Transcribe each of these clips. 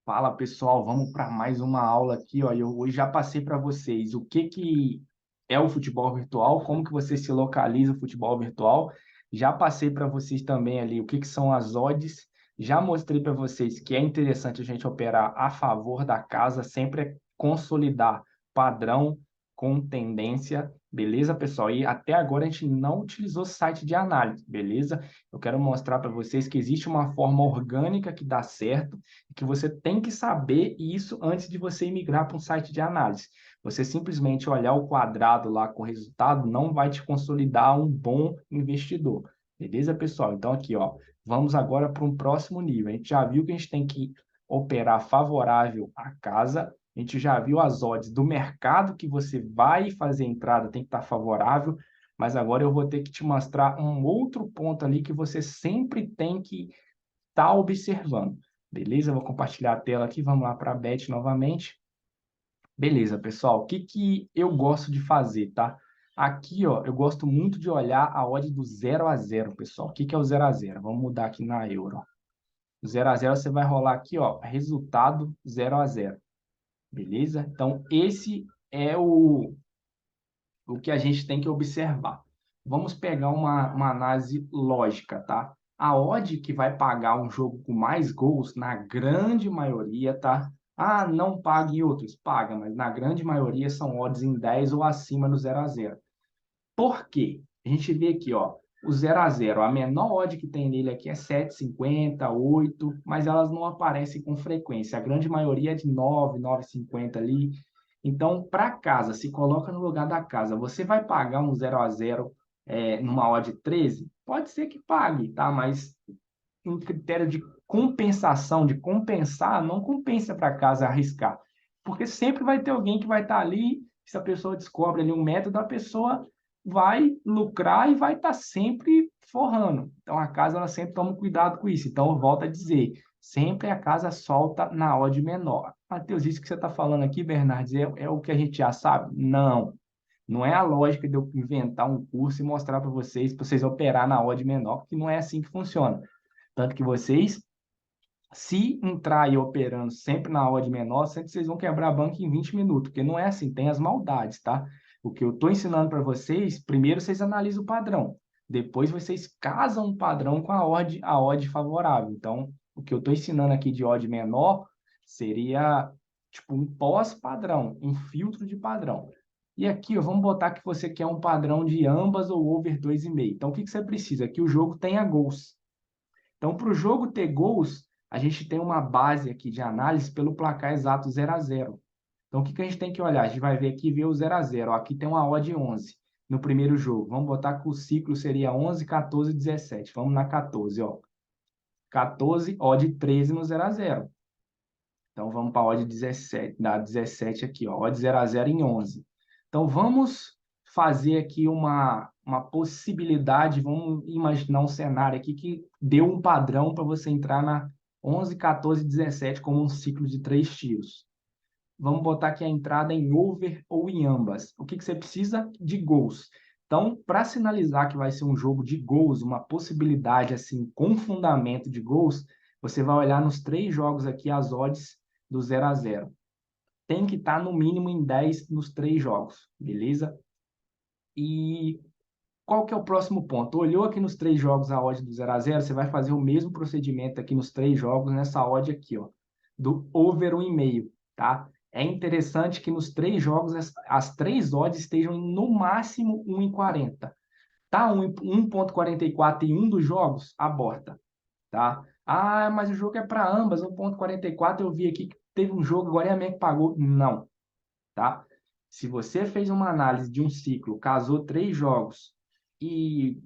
Fala pessoal, vamos para mais uma aula aqui, ó. Eu hoje já passei para vocês o que é o futebol virtual, como que você se localiza o futebol virtual. Já passei para vocês também ali o que são as odds. Já mostrei para vocês que é interessante a gente operar a favor da casa, sempre é consolidar padrão com tendência, beleza, pessoal? E até agora a gente não utilizou site de análise, beleza? Eu quero mostrar para vocês que existe uma forma orgânica que dá certo que você tem que saber isso antes de você migrar para um site de análise. Você simplesmente olhar o quadrado lá com o resultado não vai te consolidar um bom investidor. Beleza, pessoal? Então aqui, ó, vamos agora para um próximo nível. A gente já viu que a gente tem que operar favorável à casa, a gente já viu as odds do mercado que você vai fazer entrada tem que estar favorável, mas agora eu vou ter que te mostrar um outro ponto ali que você sempre tem que estar observando. Beleza? Eu vou compartilhar a tela aqui. Vamos lá para a Bet novamente. Beleza, pessoal. O que eu gosto de fazer, tá? Aqui, ó, eu gosto muito de olhar a odd do 0 a 0, pessoal. O que é o 0 a 0? Vamos mudar aqui na Euro. O 0 a 0 você vai rolar aqui, ó, resultado 0 a 0. Beleza? Então, esse é o que a gente tem que observar. Vamos pegar uma análise lógica, tá? A odd que vai pagar um jogo com mais gols, na grande maioria, tá? Ah, não paga em outros? Paga, mas na grande maioria são odds em 10 ou acima no 0 a 0. Por quê? A gente vê aqui, ó, o 0 a 0, a menor odd que tem nele aqui é 7,50, 8, mas elas não aparecem com frequência. A grande maioria é de 9, 9,50 ali. Então, para casa, se coloca no lugar da casa, você vai pagar um 0 a 0 numa odd 13? Pode ser que pague, tá? Mas em critério de compensação, de compensar, não compensa para casa arriscar. Porque sempre vai ter alguém que vai estar ali, se a pessoa descobre ali um método, a pessoa vai lucrar e vai estar sempre forrando. Então a casa ela sempre toma cuidado com isso. Então eu volto a dizer, sempre a casa solta na odd menor. Matheus, isso que você está falando aqui, Bernardes, é o que a gente já sabe? Não. Não é a lógica de eu inventar um curso e mostrar para vocês operar na odd menor, porque não é assim que funciona. Tanto que vocês, se entrar aí operando sempre na odd menor, sempre vocês vão quebrar a banca em 20 minutos, porque não é assim, tem as maldades, tá? O que eu estou ensinando para vocês, primeiro vocês analisam o padrão, depois vocês casam o padrão com a odd favorável. Então, o que eu estou ensinando aqui de odd menor seria tipo um pós-padrão, um filtro de padrão. E aqui, ó, vamos botar que você quer um padrão de ambas ou over 2,5. Então, o que você precisa? Que o jogo tenha gols. Então, para o jogo ter gols, a gente tem uma base aqui de análise pelo placar exato 0 a 0. Então, o que a gente tem que olhar? A gente vai ver aqui e ver o 0 a 0. Ó, aqui tem uma odd 11 no primeiro jogo. Vamos botar que o ciclo seria 11, 14, 17. Vamos na 14, ó. 14, odd 13 no 0 a 0. Então, vamos para a odd 17, da 17 aqui, ó. Odd 0 a 0 em 11. Então, vamos fazer aqui uma possibilidade, vamos imaginar um cenário aqui que deu um padrão para você entrar na 11, 14, 17 como um ciclo de 3 tiros. Vamos botar aqui a entrada em over ou em ambas. O que você precisa? De gols. Então, para sinalizar que vai ser um jogo de gols, uma possibilidade assim com fundamento de gols, você vai olhar nos 3 jogos aqui as odds do 0 a 0. Tem que estar no mínimo em 10 nos 3 jogos, beleza? E qual que é o próximo ponto? Olhou aqui nos 3 jogos a odd do 0 a 0, você vai fazer o mesmo procedimento aqui nos 3 jogos, nessa odd aqui, ó, do over 1,5, tá? É interessante que nos 3 jogos as 3 odds estejam no máximo 1,40. Tá 1,44 em um dos jogos? Aborta, tá? Ah, mas o jogo é para ambas, 1,44 eu vi aqui que teve um jogo, agora é a minha que pagou. Não, tá? Se você fez uma análise de um ciclo, casou 3 jogos e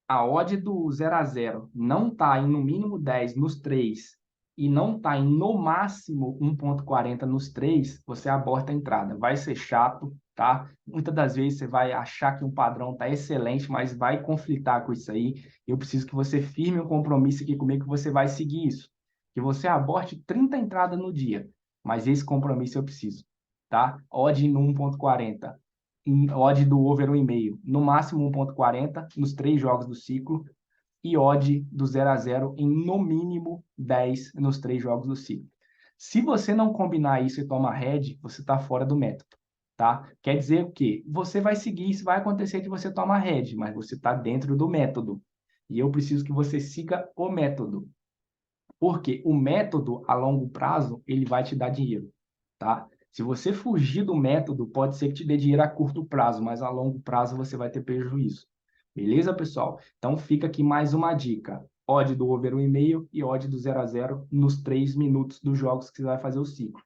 a odd do 0 a 0 não está em no mínimo 10 nos 3 e não está em no máximo 1,40 nos 3, você aborta a entrada. Vai ser chato, tá? Muitas das vezes você vai achar que um padrão está excelente, mas vai conflitar com isso aí. Eu preciso que você firme um compromisso aqui comigo que você vai seguir isso. Que você aborte 30 entradas no dia, mas esse compromisso eu preciso, tá? Odd no 1,40, odd do over 1,5, no máximo 1,40 nos 3 jogos do ciclo, e odd do 0 a 0 em no mínimo 10 nos 3 jogos do ciclo. Se você não combinar isso e tomar head, você está fora do método, tá? Quer dizer o quê? Você vai seguir, isso vai acontecer de você tomar head, mas você está dentro do método. E eu preciso que você siga o método. Porque o método, a longo prazo, ele vai te dar dinheiro, tá? Se você fugir do método, pode ser que te dê dinheiro a curto prazo, mas a longo prazo você vai ter prejuízo. Beleza, pessoal? Então fica aqui mais uma dica. Odd do over 1,5 e odd do 0-0 nos 3 minutos dos jogos que você vai fazer o ciclo.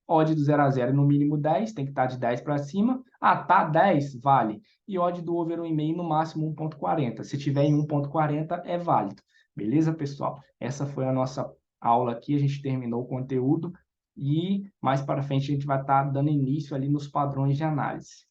Odd do 0-0 no mínimo 10, tem que estar de 10 para cima. Ah, tá 10, vale. E odd do over 1,5 no máximo 1,40. Se tiver em 1,40 é válido. Beleza, pessoal? Essa foi a nossa aula aqui, a gente terminou o conteúdo e mais para frente a gente vai estar dando início ali nos padrões de análise.